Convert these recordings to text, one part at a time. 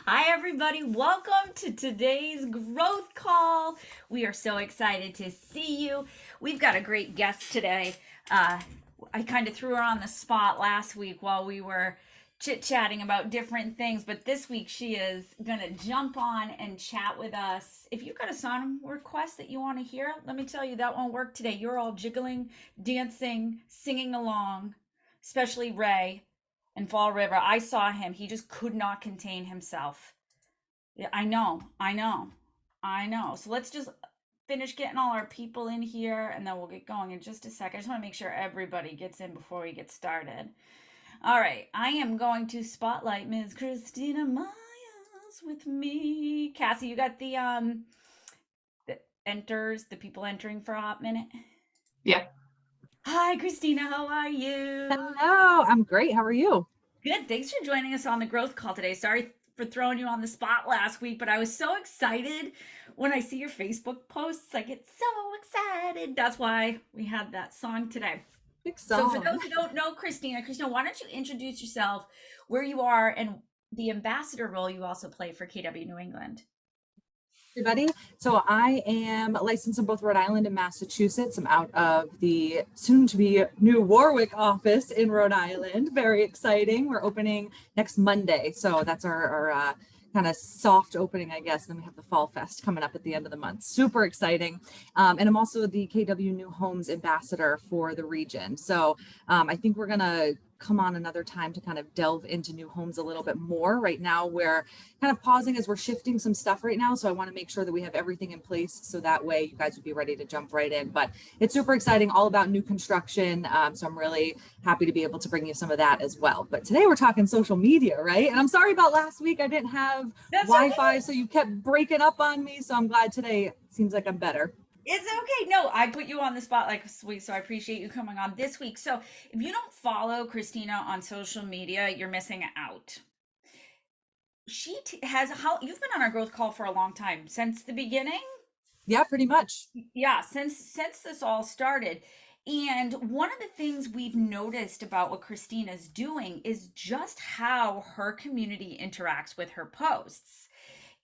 Hi, everybody. Welcome to today's growth call. We are so excited to see you. We've got a great guest today. Uh, I kind of threw her on the spot last week while we were chit chatting about different things, but this week she is going to jump on and chat with us. If you've got a song request that you want to hear, let me tell you that won't work today. You're all jiggling, dancing, singing along, especially Ray in Fall River. I saw him. He just could not contain himself. Yeah, I know. So let's just finish getting all our people in here and then we'll get going in just a sec. I just want to make sure everybody gets in before we get started. All right, I am going to spotlight Ms. Christina Miles with me. Cassie, you got the people entering for a hot minute. Yeah. Hi, Christina. How are you? Hello, I'm great. How are you? Good. Thanks for joining us on the growth call today. Sorry for throwing you on the spot last week, but I was so excited when I see your Facebook posts. I get so excited. That's why we had that song today. Big So, for song. those who don't know Christina, why don't you introduce yourself, where you are, and the ambassador role you also play for KW New England? Everybody. So I am licensed in both Rhode Island and Massachusetts. I'm out of the soon to be new Warwick office in Rhode Island. Very exciting. We're opening next Monday. So that's our kind of soft opening, I guess. Then we have the Fall Fest coming up at the end of the month. Super exciting. And I'm also the KW New Homes ambassador for the region. So I think we're going to come on another time to kind of delve into new homes a little bit more. Right now we're kind of pausing as we're shifting some stuff right now, so I want to make sure that we have everything in place so that way you guys would be ready to jump right in. But it's super exciting, all about new construction, so I'm really happy to be able to bring you some of that as well. But today we're talking social media, right? And I'm sorry about last week. I didn't have That's Wi-Fi, okay. so you kept breaking up on me, so I'm glad today it seems like I'm better. It's okay. No, I put you on the spot like sweet, so I appreciate you coming on this week. So, if you don't follow Christina on social media, you're missing out. Has how you've been on our growth call for a long time, since the beginning. Yeah, pretty much. Yeah, since this all started. And one of the things we've noticed about what Christina's doing is just how her community interacts with her posts.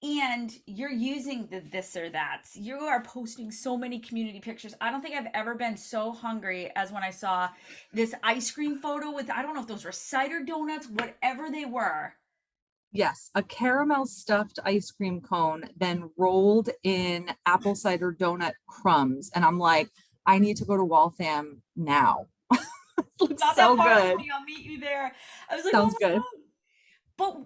And you're using the this or that. You are posting so many community pictures. I don't think I've ever been so hungry as when I saw this ice cream photo with, I don't know if those were cider donuts, whatever they were. Yes, a caramel stuffed ice cream cone, then rolled in apple cider donut crumbs. And I'm like, I need to go to Waltham now. Looks Not that so far from good. me. I'll meet you there. I was like, oh Sounds my good. God. But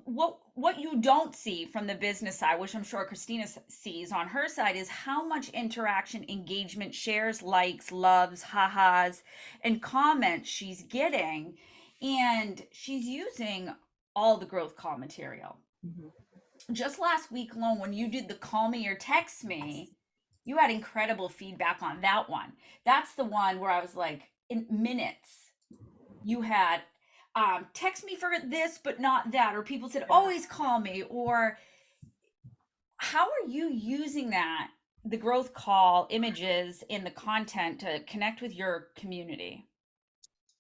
what you don't see from the business side, which I'm sure Christina sees on her side, is how much interaction, engagement, shares, likes, loves, ha-has, and comments she's getting. And she's using all the growth call material. Mhm. Just last week alone, when you did the call me or text me, you had incredible feedback on that one. That's the one where I was like, in minutes, you had text me for this but not that, or people said always call me. Or how are you using that, the growth call images in the content, to connect with your community?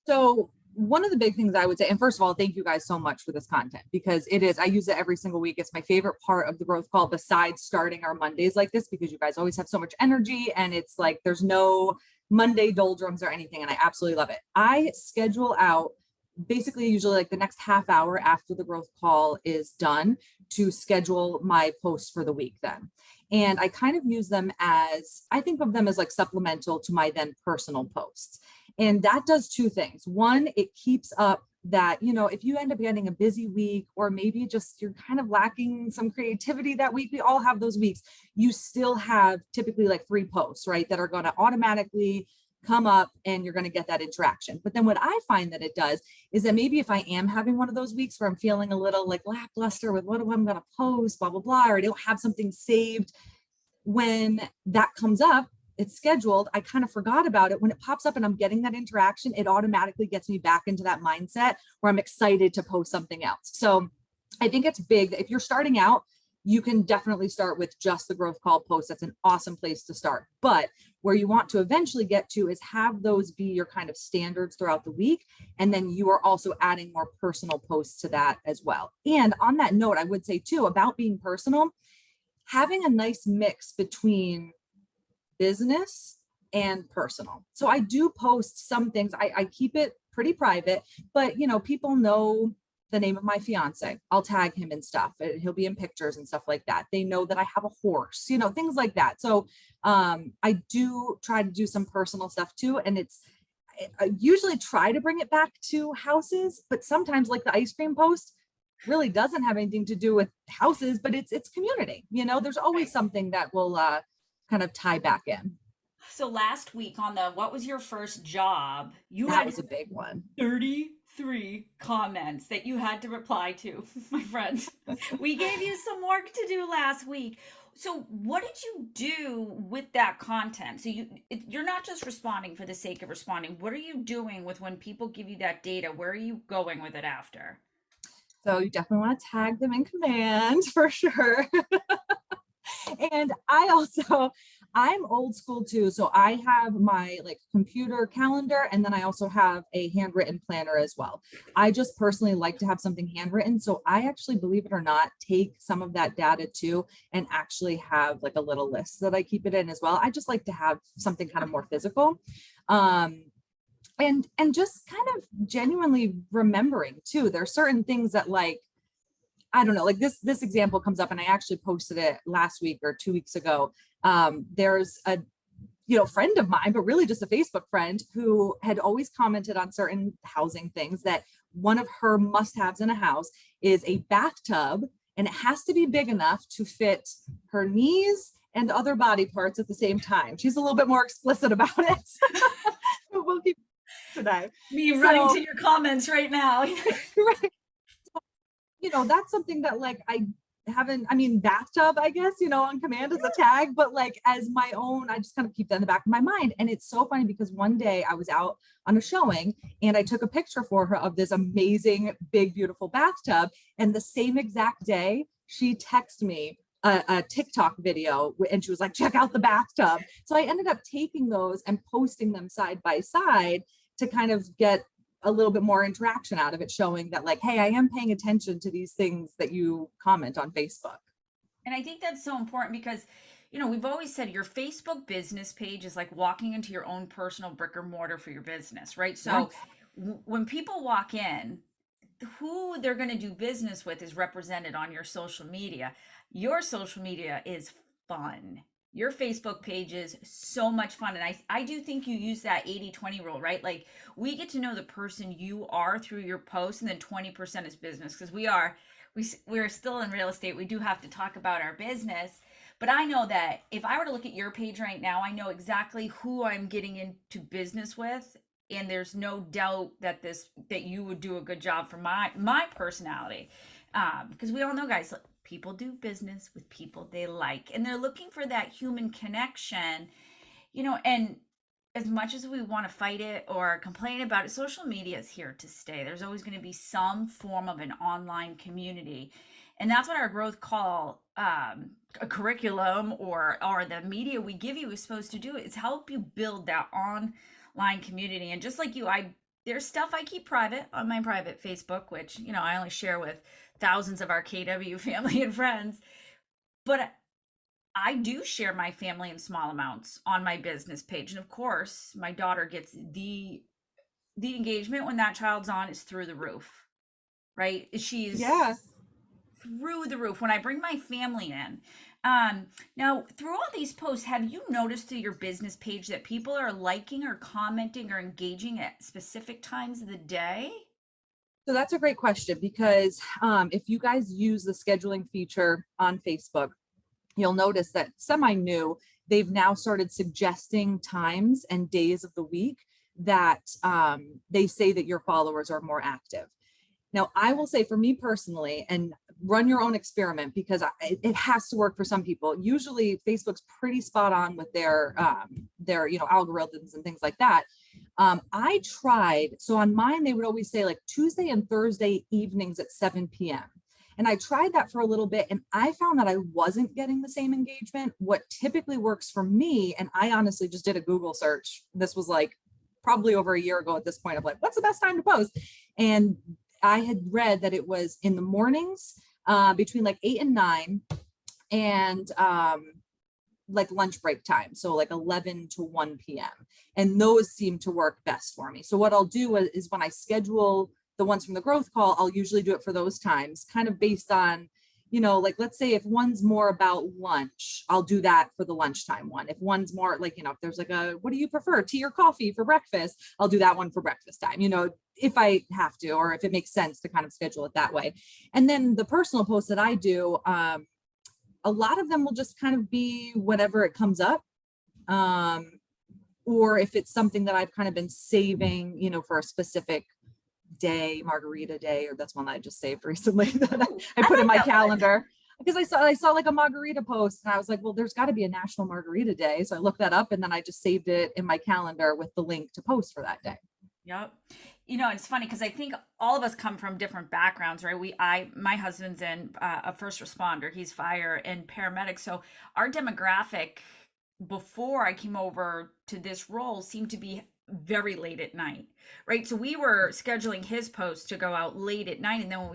So one of the big things I would say, and first of all, thank you guys so much for this content because it is, I use it every single week. It's my favorite part of the growth call besides starting our Mondays like this because you guys always have so much energy and it's like there's no Monday doldrums or anything. And I absolutely love it. I schedule out basically usually like the next half hour after the growth call is done to schedule my posts for the week then. And I kind of use them as, I think of them as like supplemental to my then personal posts. And that does two things. One, it keeps up that, if you end up getting a busy week, or maybe just you're kind of lacking some creativity that week, we all have those weeks, you still have typically like 3 posts, right, that are going to automatically come up and you're going to get that interaction. But then what I find that it does is that maybe if I am having one of those weeks where I'm feeling a little like lackluster with what I'm going to post, blah, blah, blah, or I don't have something saved, when that comes up, it's scheduled, I kind of forgot about it. When it pops up and I'm getting that interaction, it automatically gets me back into that mindset where I'm excited to post something else. So I think it's big that if you're starting out, you can definitely start with just the growth call post. That's an awesome place to start. But where you want to eventually get to is have those be your kind of standards throughout the week. And then you are also adding more personal posts to that as well. And on that note, I would say too, about being personal, having a nice mix between business and personal. So I do post some things. I keep it pretty private, but people know the name of my fiance. I'll tag him and stuff. He'll be in pictures and stuff like that. They know that I have a horse, things like that. So I do try to do some personal stuff too. And I usually try to bring it back to houses, but sometimes like the ice cream post really doesn't have anything to do with houses, but it's community. There's always something that will kind of tie back in. So last week on the what was your first job, you That had was a big one. 33 comments that you had to reply to, my friend. We gave you some work to do last week. So what did you do with that content? So you're not just responding for the sake of responding. What are you doing with when people give you that data? Where are you going with it after? So you definitely want to tag them in command for sure. And I'm old school too. So I have my like computer calendar, and then I also have a handwritten planner as well. I just personally like to have something handwritten. So I actually, believe it or not, take some of that data too, and actually have like a little list that I keep it in as well. I just like to have something kind of more physical. And just kind of genuinely remembering too. There are certain things that like, I don't know, like this example comes up, and I actually posted it last week or 2 weeks ago. There's a friend of mine, but really just a Facebook friend, who had always commented on certain housing things that one of her must-haves in a house is a bathtub, and it has to be big enough to fit her knees and other body parts at the same time. She's a little bit more explicit about it. But we'll keep today. Me running to your comments right now. Right. That's something that like bathtub, I guess, on command as a tag, but like as my own, I just kind of keep that in the back of my mind. And it's so funny because one day I was out on a showing and I took a picture for her of this amazing, big, beautiful bathtub. And the same exact day she texted me a TikTok video, and she was like, check out the bathtub. So I ended up taking those and posting them side by side to kind of get a little bit more interaction out of it, showing that like, hey, I am paying attention to these things that you comment on Facebook. And I think that's so important because, we've always said your Facebook business page is like walking into your own personal brick or mortar for your business, right? So when people walk in, who they're going to do business with is represented on your social media. Your social media is fun. Your Facebook page is so much fun. And I do think you use that 80-20 rule, right? Like we get to know the person you are through your posts, and then 20% is business, because we're still in real estate. We do have to talk about our business. But I know that if I were to look at your page right now, I know exactly who I'm getting into business with. And there's no doubt that you would do a good job for my personality. Because we all know, guys, people do business with people they like, and they're looking for that human connection, and as much as we want to fight it or complain about it, social media is here to stay. There's always going to be some form of an online community. And that's what our growth call a curriculum or the media we give you is supposed to do. It's help you build that online community. And just like you, there's stuff I keep private on my private Facebook, which, I only share with thousands of our KW family and friends. But I do share my family in small amounts on my business page. And of course, my daughter gets the engagement when that child's on is through the roof, right? She's through the roof when I bring my family in. Now, through all these posts, have you noticed through your business page that people are liking or commenting or engaging at specific times of the day? So that's a great question, because if you guys use the scheduling feature on Facebook, you'll notice that semi-new, they've now started suggesting times and days of the week that they say that your followers are more active. Now, I will say for me personally, and run your own experiment, because it has to work for some people. Usually Facebook's pretty spot on with their algorithms and things like that. I tried, so on mine, they would always say like Tuesday and Thursday evenings at 7 p.m. And I tried that for a little bit and I found that I wasn't getting the same engagement. What typically works for me, and I honestly just did a Google search. This was like probably over a year ago at this point of like, what's the best time to post? And I had read that it was in the mornings between like 8 and 9 and like lunch break time. So like 11 to 1 p.m. And those seem to work best for me. So what I'll do is when I schedule the ones from the growth call, I'll usually do it for those times, kind of based on, you know, like, let's say if one's more about lunch, I'll do that for the lunchtime one. If one's more like, you know, if there's like a, what do you prefer, tea or coffee for breakfast? I'll do that one for breakfast time, you know, if I have to, or if it makes sense to kind of schedule it that way. And then the personal posts that I do, a lot of them will just kind of be whatever it comes up. Or if it's something that I've kind of been saving, you know, for a specific day, margarita day, or that's one that I just saved recently that I put in my calendar because I saw like a margarita post and I was like, well, there's got to be a National Margarita Day. So I looked that up and then I just saved it in my calendar with the link to post for that day. Yep. You know, it's funny because I think all of us come from different backgrounds, right? My husband's in a first responder. He's fire and paramedic. So our demographic before I came over to this role seemed to be very late at night, right? So we were scheduling his post to go out late at night. And then when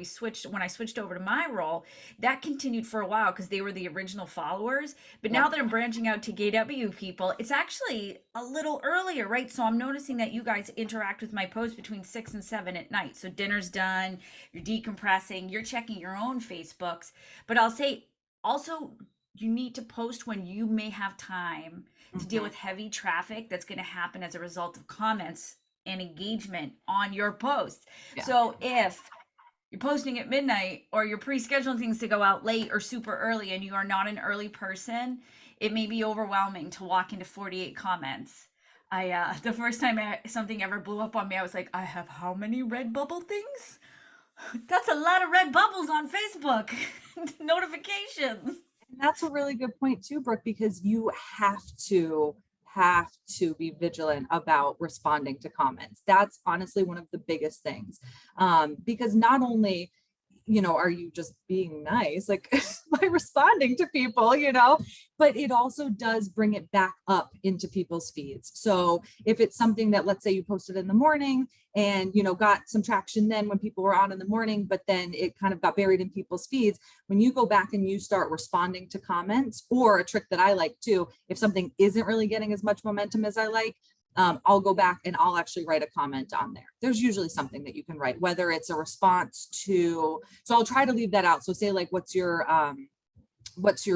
I switched over to my role, that continued for a while because they were the original followers. But now that I'm branching out to GW people, it's actually a little earlier, right? So I'm noticing that you guys interact with my post between 6 and 7 at night. So dinner's done, you're decompressing, you're checking your own Facebooks. But I'll say also, you need to post when you may have time to deal with heavy traffic that's going to happen as a result of comments and engagement on your posts. Yeah. So if you're posting at midnight or you're pre-scheduling things to go out late or super early and you are not an early person, it may be overwhelming to walk into 48 comments. The first time something ever blew up on me, I was like, I have how many red bubble things? That's a lot of red bubbles on Facebook. Notifications. That's a really good point too, Brooke, because you have to be vigilant about responding to comments. That's honestly one of the biggest things, because not only, you know, are you just being nice, like by responding to people, you know, but it also does bring it back up into people's feeds. So if it's something that, let's say you posted in the morning and, you know, got some traction then when people were on in the morning, but then it kind of got buried in people's feeds, when you go back and you start responding to comments, or a trick that I like too, if something isn't really getting as much momentum as I like, I'll go back and I'll actually write a comment on there. There's usually something that you can write, whether it's a response to, so I'll try to leave that out. So say like, what's your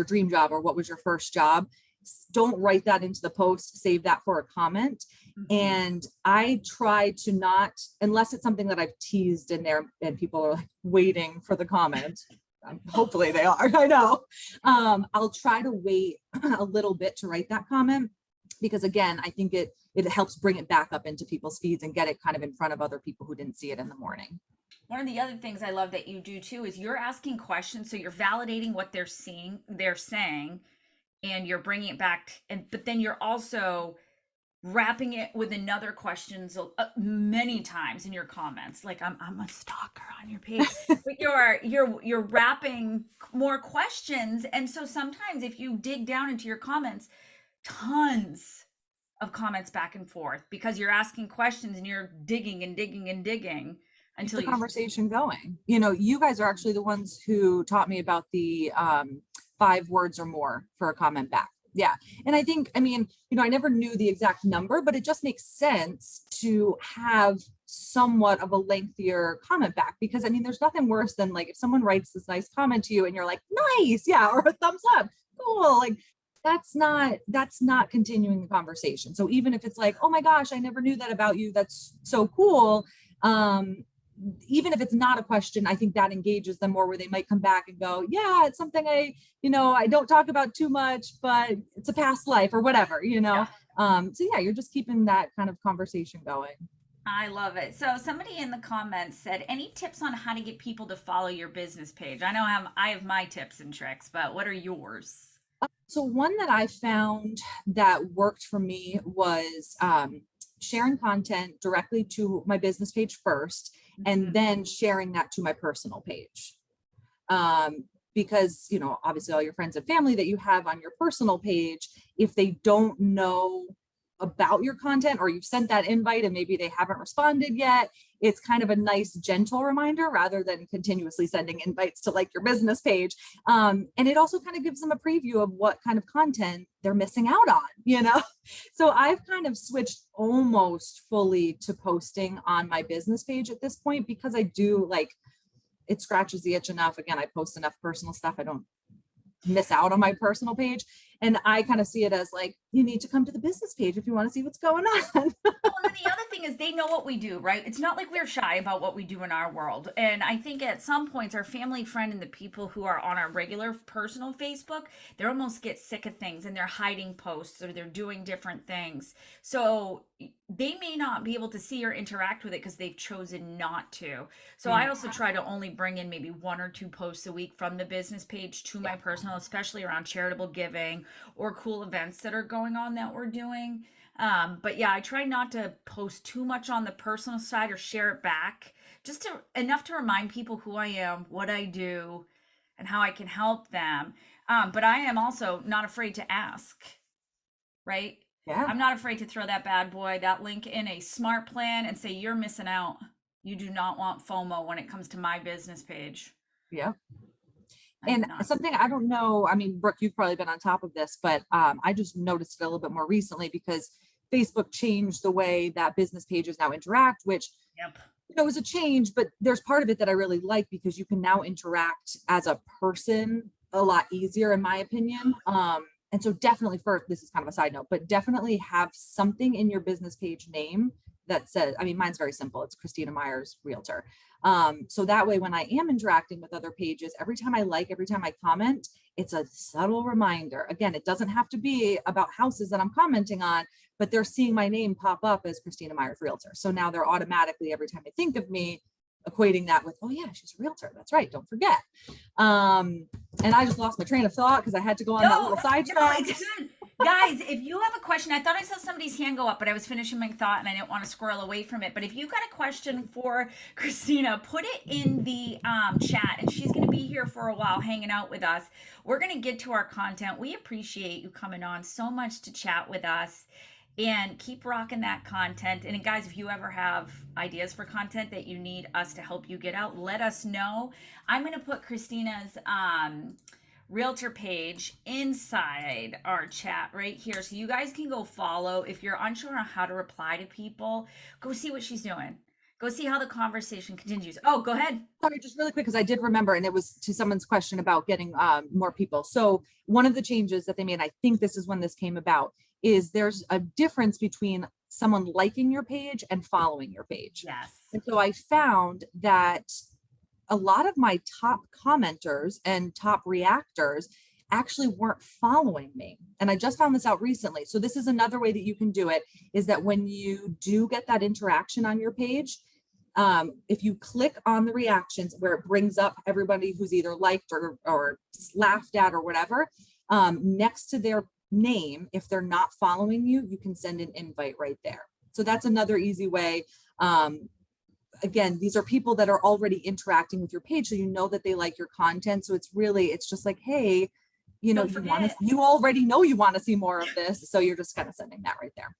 dream job, or what was your first job? Don't write that into the post, save that for a comment. And I try to not, unless it's something that I've teased in there and people are like waiting for the comment. Hopefully they are, I know. I'll try to wait a little bit to write that comment, because again, I think it helps bring it back up into people's feeds and get it kind of in front of other people who didn't see it in the morning. One of the other things I love that you do too is you're asking questions, so you're validating what they're saying, and you're bringing it back, but then you're also wrapping it with another questions many times in your comments. Like I'm a stalker on your page, but you're wrapping more questions, and so sometimes if you dig down into your comments, tons of comments back and forth because you're asking questions and you're digging and digging and digging until the conversation going. You know, you guys are actually the ones who taught me about the 5 words or more for a comment back. Yeah. And I think, I mean, you know, I never knew the exact number, but it just makes sense to have somewhat of a lengthier comment back, because I mean, there's nothing worse than like if someone writes this nice comment to you and you're like, nice, yeah, or a thumbs up, cool, like that's not continuing the conversation. So even if it's like, oh my gosh, I never knew that about you, that's so cool. Even if it's not a question, I think that engages them more, where they might come back and go, yeah, it's something I don't talk about too much, but it's a past life or whatever, you know? Yeah. So yeah, you're just keeping that kind of conversation going. I love it. So somebody in the comments said, any tips on how to get people to follow your business page? I know I have my tips and tricks, but what are yours? So one that I found that worked for me was sharing content directly to my business page first, and then sharing that to my personal page. Because, obviously all your friends and family that you have on your personal page, if they don't know about your content or you've sent that invite and maybe they haven't responded yet, it's kind of a nice gentle reminder rather than continuously sending invites to like your business page. And it also kind of gives them a preview of what kind of content they're missing out on. So I've kind of switched almost fully to posting on my business page at this point, because I do like, it scratches the itch enough. Again, I post enough personal stuff. I don't miss out on my personal page. And I kind of see it as like, you need to come to the business page if you want to see what's going on. Well, and then the other thing is they know what we do, right? It's not like we're shy about what we do in our world. And I think at some points, our family, friend, and the people who are on our regular personal Facebook, they almost get sick of things and they're hiding posts or they're doing different things. So they may not be able to see or interact with it because they've chosen not to. So I also try to only bring in maybe 1 or 2 posts a week from the business page to my personal, especially around charitable giving or cool events that are going on that we're doing. But yeah, I try not to post too much on the personal side or share it back, just enough to remind people who I am, what I do, and how I can help them. But I am also not afraid to ask, right? Yeah. I'm not afraid to throw that bad boy, that link in a smart plan and say, you're missing out. You do not want FOMO when it comes to my business page. Yeah. I'm And not. something I don't know, I mean, Brooke, you've probably been on top of this, but I just noticed it a little bit more recently because Facebook changed the way that business pages now interact, which Yep. is a change, but there's part of it that I really like because you can now interact as a person a lot easier, in my opinion. And so definitely, first, this is kind of a side note, but definitely have something in your business page name that says, I mean, mine's very simple. It's Christina Myers Realtor. So that way, when I am interacting with other pages, every time every time I comment, it's a subtle reminder. Again, it doesn't have to be about houses that I'm commenting on, but they're seeing my name pop up as Christina Myers Realtor. So now they're automatically, every time they think of me, equating that with, oh yeah, she's a realtor. That's right. Don't forget. And I just lost my train of thought because I had to go on that little sidetrack. It's good. Guys, if you have a question, I thought I saw somebody's hand go up, but I was finishing my thought and I didn't want to squirrel away from it. But if you got a question for Christina, put it in the chat, and she's going to be here for a while hanging out with us. We're going to get to our content. We appreciate you coming on so much to chat with us. And keep rocking that content. And guys, if you ever have ideas for content that you need us to help you get out, let us know. I'm going to put Christina's realtor page inside our chat right here. So you guys can go follow. If you're unsure on how to reply to people, go see what she's doing. Go see how the conversation continues. Oh, go ahead. Sorry, just really quick, because I did remember, and it was to someone's question about getting more people. So one of the changes that they made, I think this is when this came about, is there's a difference between someone liking your page and following your page. Yes. And so I found that a lot of my top commenters and top reactors actually weren't following me. And I just found this out recently. So this is another way that you can do it, is that when you do get that interaction on your page, if you click on the reactions where it brings up everybody who's either liked or laughed at or whatever, next to their name, if they're not following you, you can send an invite right there. So that's another easy way. Again, these are people that are already interacting with your page, so you know that they like your content. So it's just like, hey, you already know you want to see more of this, so you're just kind of sending that right there.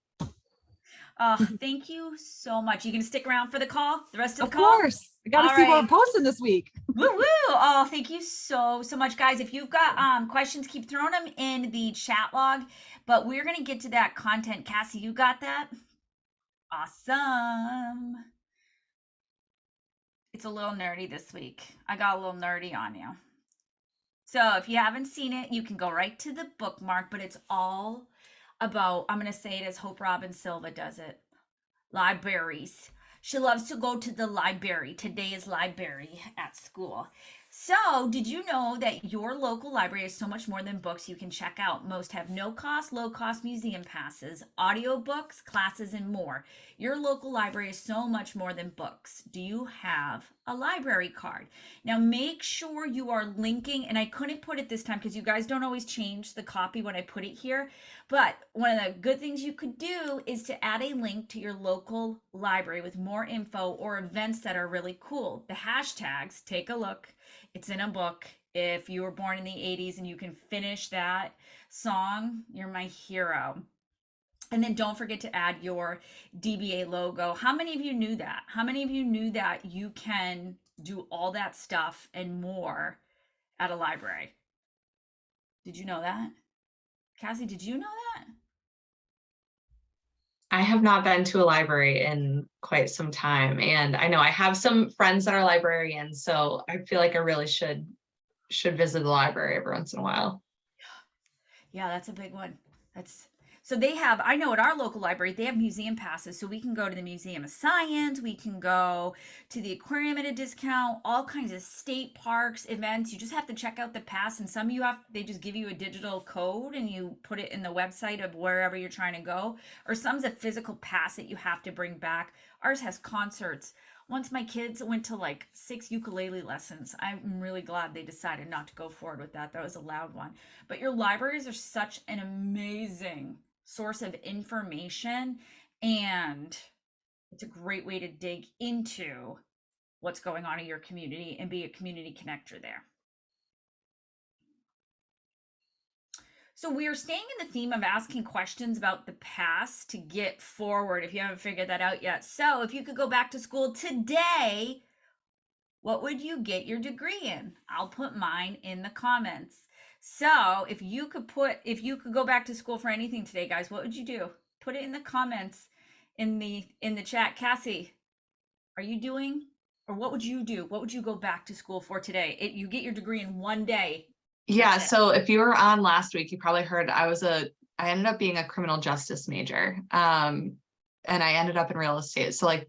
Thank you so much. You gonna stick around for the call, the rest of the call? Of course. I gotta see what I'm posting this week. Woo woo! Oh, thank you so much, guys. If you've got questions, keep throwing them in the chat log. But we're gonna get to that content. Cassie, you got that? Awesome. It's a little nerdy this week. I got a little nerdy on you. So if you haven't seen it, you can go right to the bookmark, but it's all about, I'm going to say it as Hope Robin Silva does it, libraries. She loves to go to the library. Today is library at school. So, did you know that your local library is so much more than books you can check out? Most have no cost, low cost museum passes, audiobooks, classes, and more. Your local library is so much more than books. Do you have a library card? Now, make sure you are linking, and I couldn't put it this time because you guys don't always change the copy when I put it here. But one of the good things you could do is to add a link to your local library with more info or events that are really cool. The hashtags, take a look, It's in a book. If you were born in the 80s and you can finish that song, you're my hero. And then don't forget to add your DBA logo. How many of you knew that? How many of you knew that you can do all that stuff and more at a library? Did you know that? Cassie, did you know that? I have not been to a library in quite some time, and I know I have some friends that are librarians, so I feel like I really should visit the library every once in a while. Yeah, that's a big one. That's so they have, I know at our local library, they have museum passes. So we can go to the Museum of Science, we can go to the aquarium at a discount, all kinds of state parks, events. You just have to check out the pass. And some of you have, they just give you a digital code and you put it in the website of wherever you're trying to go. Or some's a physical pass that you have to bring back. Ours has concerts. Once my kids went to like 6 ukulele lessons. I'm really glad they decided not to go forward with that. That was a loud one. But your libraries are such an amazing source of information, and it's a great way to dig into what's going on in your community and be a community connector there. So we are staying in the theme of asking questions about the past to get forward, if you haven't figured that out yet. So if you could go back to school today, what would you get your degree in? I'll put mine in the comments. So if you could go back to school for anything today, guys, what would you do? Put it in the comments in the chat. Cassie, are you doing, or what would you do? What would you go back to school for today? You get your degree in one day. Yeah, so if you were on last week, you probably heard I ended up being a criminal justice major. And I ended up in real estate. So like,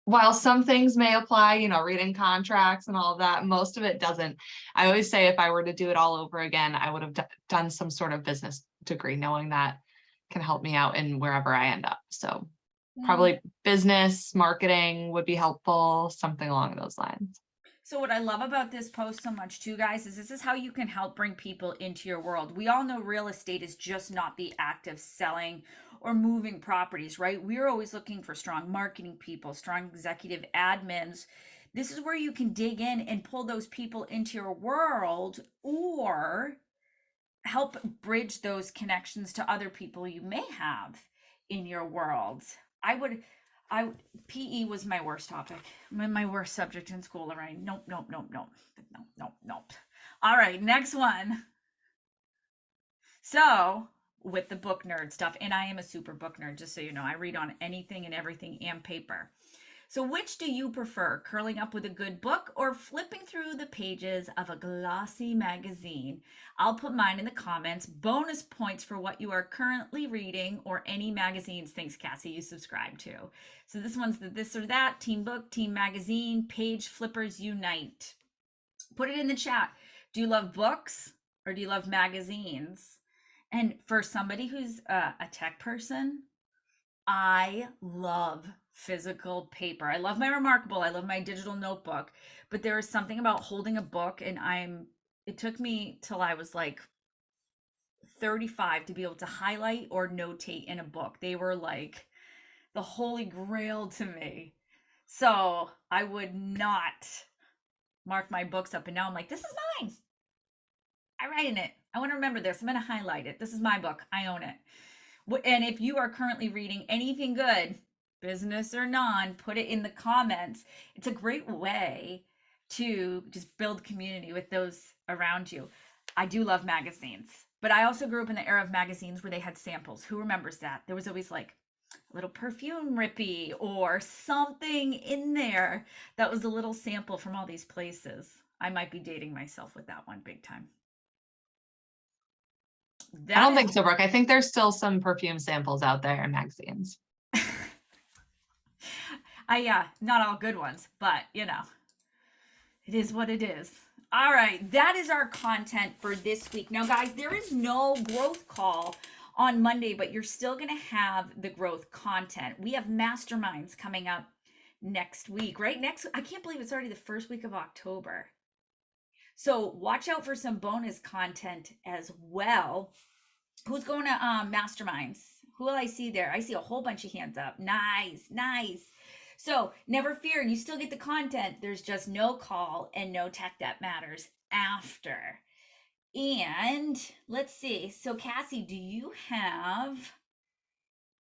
while some things may apply, reading contracts and all of that, most of it doesn't. I always say if I were to do it all over again, I would have done some sort of business degree, knowing that can help me out in wherever I end up. So probably business, marketing would be helpful, something along those lines. So what I love about this post so much too, guys, is this is how you can help bring people into your world. We all know real estate is just not the act of selling or moving properties, right? We're always looking for strong marketing people, strong executive admins. This is where you can dig in and pull those people into your world, or help bridge those connections to other people you may have in your world. PE was my worst topic, my worst subject in school, Lorraine. Nope. All right, next one. So with the book nerd stuff, and I am a super book nerd, just so you know, I read on anything and everything and paper. So which do you prefer, curling up with a good book or flipping through the pages of a glossy magazine? I'll put mine in the comments. Bonus points for what you are currently reading or any magazines, thanks Cassie, you subscribe to. So this one's the this or that, Team Book, Team Magazine, Page Flippers Unite. Put it in the chat. Do you love books or do you love magazines? And for somebody who's a tech person, I love physical paper. I love my Remarkable. I love my digital notebook, but there is something about holding a book, and it took me till I was like 35 to be able to highlight or notate in a book. They were like the holy grail to me. So I would not mark my books up, and now I'm like, this is mine. I write in it. I want to remember this. I'm going to highlight it. This is my book. I own it. And if you are currently reading anything good, business or non, put it in the comments. It's a great way to just build community with those around you. I do love magazines, but I also grew up in the era of magazines where they had samples. Who remembers that? There was always like a little perfume rippy or something in there that was a little sample from all these places. I might be dating myself with that one big time. I don't think so, Brooke. I think there's still some perfume samples out there in magazines. Not all good ones, but it is what it is. All right, that is our content for this week. Now, guys, there is no growth call on Monday, but you're still going to have the growth content. We have masterminds coming up next week, right? I can't believe it's already the first week of October. So watch out for some bonus content as well. Who's going to masterminds? Who will I see there? I see a whole bunch of hands up. Nice. So never fear, you still get the content. There's just no call and no tech that matters after. And let's see. So Cassie, do you have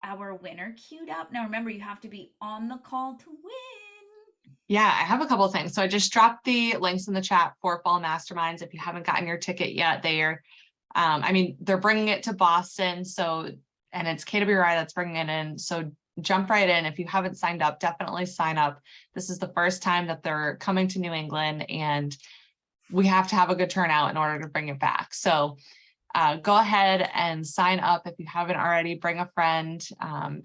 our winner queued up? Now remember, you have to be on the call to win. Yeah, I have a couple of things. So I just dropped the links in the chat for Fall Masterminds. If you haven't gotten your ticket yet, they're bringing it to Boston. So, and it's KWRI that's bringing it in. So jump right in. If you haven't signed up, definitely sign up. This is the first time that they're coming to New England, and we have to have a good turnout in order to bring it back. So go ahead and sign up if you haven't already. Bring a friend.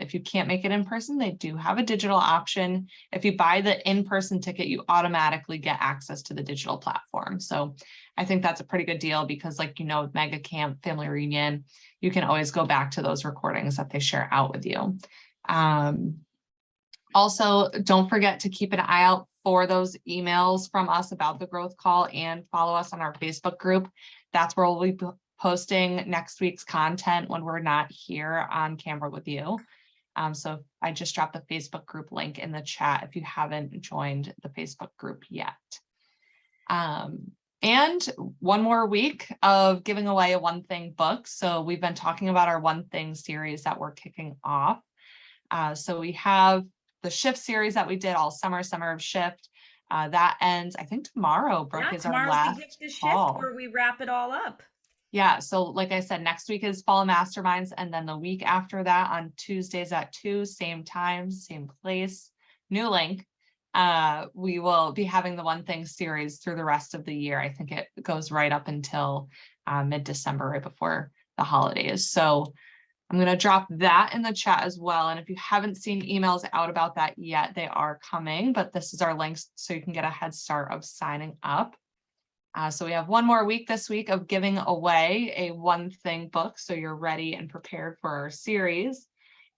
If you can't make it in person, they do have a digital option. If you buy the in-person ticket, you automatically get access to the digital platform. So I think that's a pretty good deal because, like, with Mega Camp, Family Reunion, you can always go back to those recordings that they share out with you. Also, don't forget to keep an eye out for those emails from us about the growth call, and follow us on our Facebook group. That's where we'll be posting next week's content when we're not here on camera with you. So I just dropped the Facebook group link in the chat if you haven't joined the Facebook group yet. And one more week of giving away a One Thing book. So we've been talking about our One Thing series that we're kicking off. So we have the Shift series that we did all summer of Shift. That ends, I think, tomorrow. Brooke, is our tomorrow's last the gift to shift call. where we wrap it all up. Yeah, so like I said, next week is Fall Masterminds, and then the week after that on Tuesdays at 2, same time, same place, new link. We will be having the One Thing series through the rest of the year. I think it goes right up until mid-December, right before the holidays. So I'm going to drop that in the chat as well. And if you haven't seen emails out about that yet, they are coming, but this is our links so you can get a head start of signing up. So we have one more week this week of giving away a One Thing book. So you're ready and prepared for our series.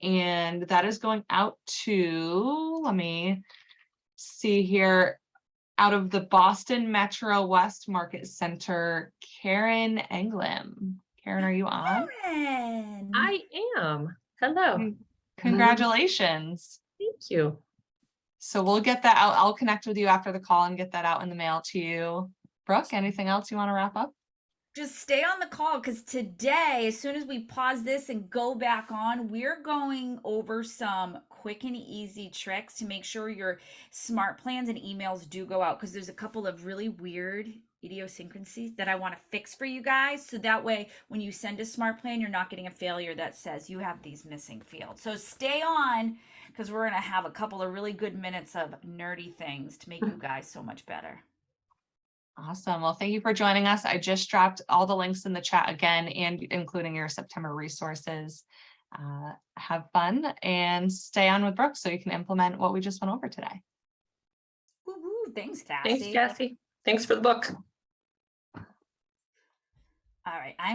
And that is going out to, let me see here, out of the Boston Metro West Market Center, Karen Englam. Karen, are you on? Karen. I am. Hello. Congratulations. Thank you. So we'll get that out. I'll connect with you after the call and get that out in the mail to you. Brooke, anything else you want to wrap up? Just stay on the call, because today, as soon as we pause this and go back on, we're going over some quick and easy tricks to make sure your smart plans and emails do go out, because there's a couple of really weird idiosyncrasies that I want to fix for you guys. So that way, when you send a smart plan, you're not getting a failure that says you have these missing fields. So stay on, because we're going to have a couple of really good minutes of nerdy things to make you guys so much better. Awesome. Well, thank you for joining us. I just dropped all the links in the chat again, and including your September resources. Have fun and stay on with Brooke so you can implement what we just went over today. Woo-hoo. Thanks, Cassie. Thanks, Cassie. Thanks for the book. All right.